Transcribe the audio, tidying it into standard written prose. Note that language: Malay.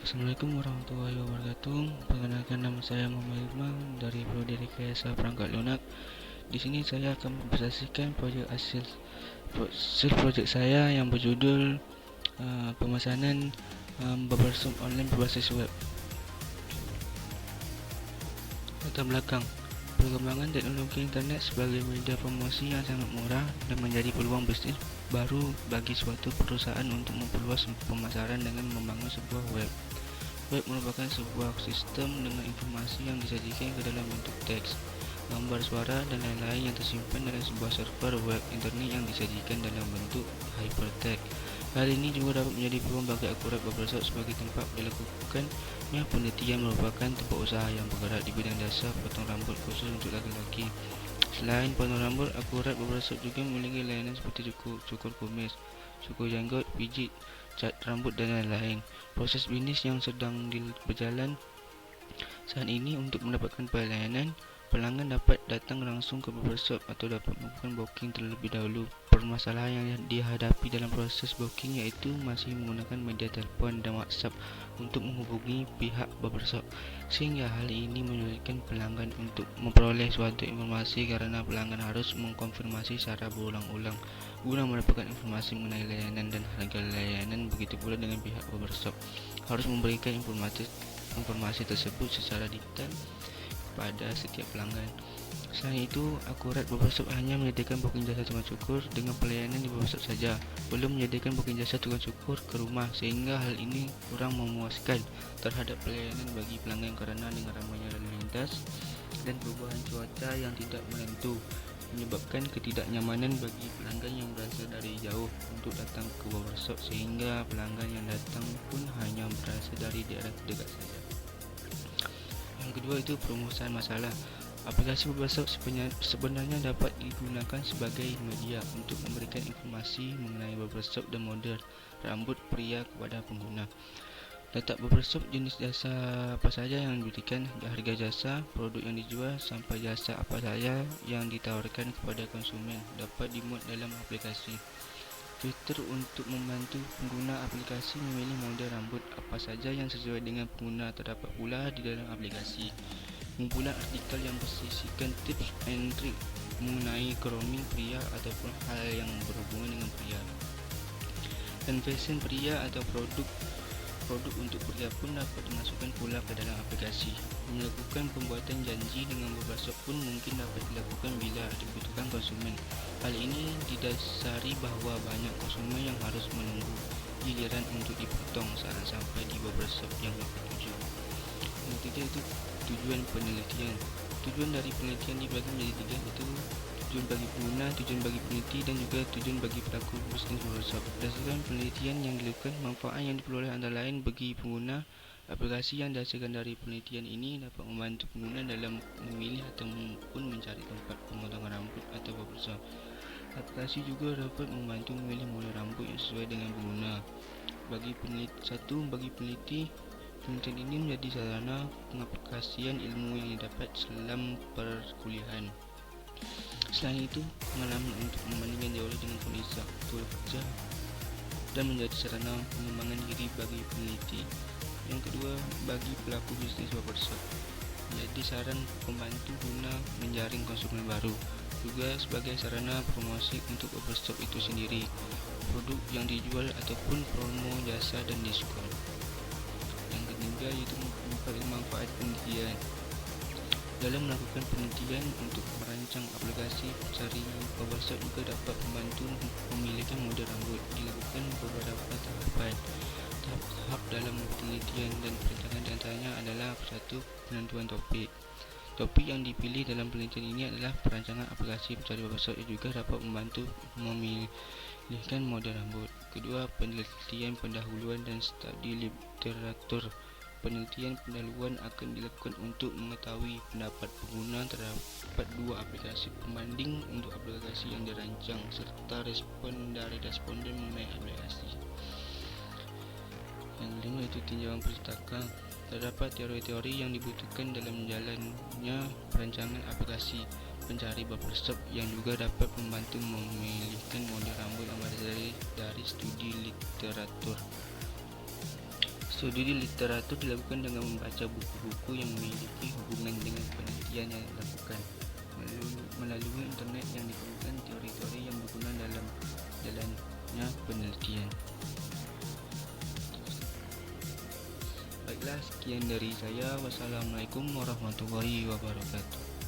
Assalamualaikum warahmatullahi wabarakatuh. Perkenalkan, nama saya Muhammad Ilman dari Prodi Rekayasa Perangkat Lunak. Di sini saya akan mempresentasikan hasil projek saya yang berjudul pemesanan berbasis online berbasis web. Latar belakang: perkembangan teknologi internet sebagai media promosi yang sangat murah dan menjadi peluang bisnis baru bagi suatu perusahaan untuk memperluas pemasaran dengan membangun sebuah web. Web merupakan sebuah sistem dengan informasi yang disajikan ke dalam bentuk teks, gambar, suara, dan lain-lain yang tersimpan dalam sebuah server web internet yang disajikan dalam bentuk hypertext. Hal ini juga dapat menjadi peluang bagi Akurat Barbershop sebagai tempat dilakukannya penelitian. Merupakan tempat usaha yang bergerak di bidang jasa potong rambut khusus untuk laki-laki. Selain potong rambut, Akurat Barbershop juga memiliki layanan seperti cukur kumis, cukur janggut, pijit, cat rambut, dan lain-lain. Proses bisnis yang sedang berjalan saat ini: untuk mendapatkan pelayanan, pelanggan dapat datang langsung ke barbershop atau dapat melakukan booking terlebih dahulu. Permasalahan yang dihadapi dalam proses booking yaitu masih menggunakan media telefon dan WhatsApp untuk menghubungi pihak barbershop, sehingga hal ini menyulitkan pelanggan untuk memperoleh suatu informasi karena pelanggan harus mengkonfirmasi secara berulang-ulang guna mendapatkan informasi mengenai layanan dan harga layanan. Begitu pula dengan pihak barbershop harus memberikan informasi tersebut secara detail kepada setiap pelanggan. Selain itu, Akurat Barbershop hanya menyediakan booking jasa tukang cukur dengan pelayanan di barbershop saja, belum menyediakan booking jasa tukang cukur ke rumah, sehingga hal ini kurang memuaskan terhadap pelayanan bagi pelanggan karena dengan ramainya lalu lintas dan perubahan cuaca yang tidak menentu menyebabkan ketidaknyamanan bagi pelanggan yang berasal dari jauh untuk datang ke barbershop, sehingga pelanggan yang datang pun hanya berasal dari daerah terdekat saja. Yang kedua itu perumusan masalah. Aplikasi barbershop sebenarnya dapat digunakan sebagai media untuk memberikan informasi mengenai barbershop dan model rambut pria kepada pengguna. Letak barbershop, jenis jasa apa saja yang diberikan, harga jasa, produk yang dijual, sampai jasa apa saja yang ditawarkan kepada konsumen dapat dimuat dalam aplikasi. Fitur untuk membantu pengguna aplikasi memilih model rambut apa saja yang sesuai dengan pengguna terdapat pula di dalam aplikasi. Kumpulan artikel yang bersisikan tips and trik mengenai grooming pria ataupun hal yang berhubungan dengan pria. Dan fashion pria atau produk untuk pria pun dapat dimasukkan pula ke dalam aplikasi. Melakukan pembuatan janji dengan barbershop pun mungkin dapat dilakukan bila dibutuhkan konsumen. Hal ini didasari bahawa banyak konsumen yang harus menunggu giliran untuk dipotong saat sampai di barbershop yang dituju. Yang ketiga itu tujuan penelitian. Tujuan dari penelitian dibagi menjadi tiga, yaitu tujuan bagi pengguna, tujuan bagi peneliti, dan juga tujuan bagi pelaku bisnis barbershop. Berdasarkan penelitian yang dilakukan, manfaat yang diperoleh antara lain bagi pengguna. Aplikasi yang dihasilkan dari penelitian ini dapat membantu pengguna dalam memilih ataupun mencari tempat pemotongan rambut atau barbershop. Aplikasi juga dapat membantu memilih model rambut yang sesuai dengan pengguna. Bagi peneliti, penelitian ini menjadi sarana pengaplikasian ilmu yang didapat selama perkuliahan. Selain itu, pengalaman untuk membandingkan dioleh dengan kondisi aktual kerja dan menjadi sarana pengembangan diri bagi peneliti. Yang kedua, bagi pelaku bisnis barbershop, menjadi saran pembantu guna menjaring konsumen baru, juga sebagai sarana promosi untuk barbershop itu sendiri, produk yang dijual ataupun promo jasa dan diskon. Yang ketiga yaitu manfaat penelitian. Dalam melakukan penelitian untuk merancang aplikasi pencari barbershop juga dapat membantu memilihkan model rambut. Dilakukan beberapa tahapan. Tahap dalam penelitian dan perancangan di antaranya adalah: satu, penentuan topik. Topik yang dipilih dalam penelitian ini adalah perancangan aplikasi pencari barbershop yang juga dapat membantu memilihkan model rambut. Kedua, penelitian pendahuluan dan studi literatur. Penelitian pendahuluan akan dilakukan untuk mengetahui pendapat pengguna terhadap dua aplikasi pembanding untuk aplikasi yang dirancang serta respon dari responden mengenai aplikasi. Yang kelima itu tinjauan pustaka. Terdapat teori-teori yang dibutuhkan dalam menjalannya perancangan aplikasi pencari barbershop yang juga dapat membantu memilihkan model rambut yang berdasar dari studi literatur. Studi di literatur dilakukan dengan membaca buku-buku yang memiliki hubungan dengan penelitian yang dilakukan melalui internet yang ditemukan teori-teori yang berguna dalam jalannya penelitian. Baiklah, sekian dari saya. Wassalamualaikum warahmatullahi wabarakatuh.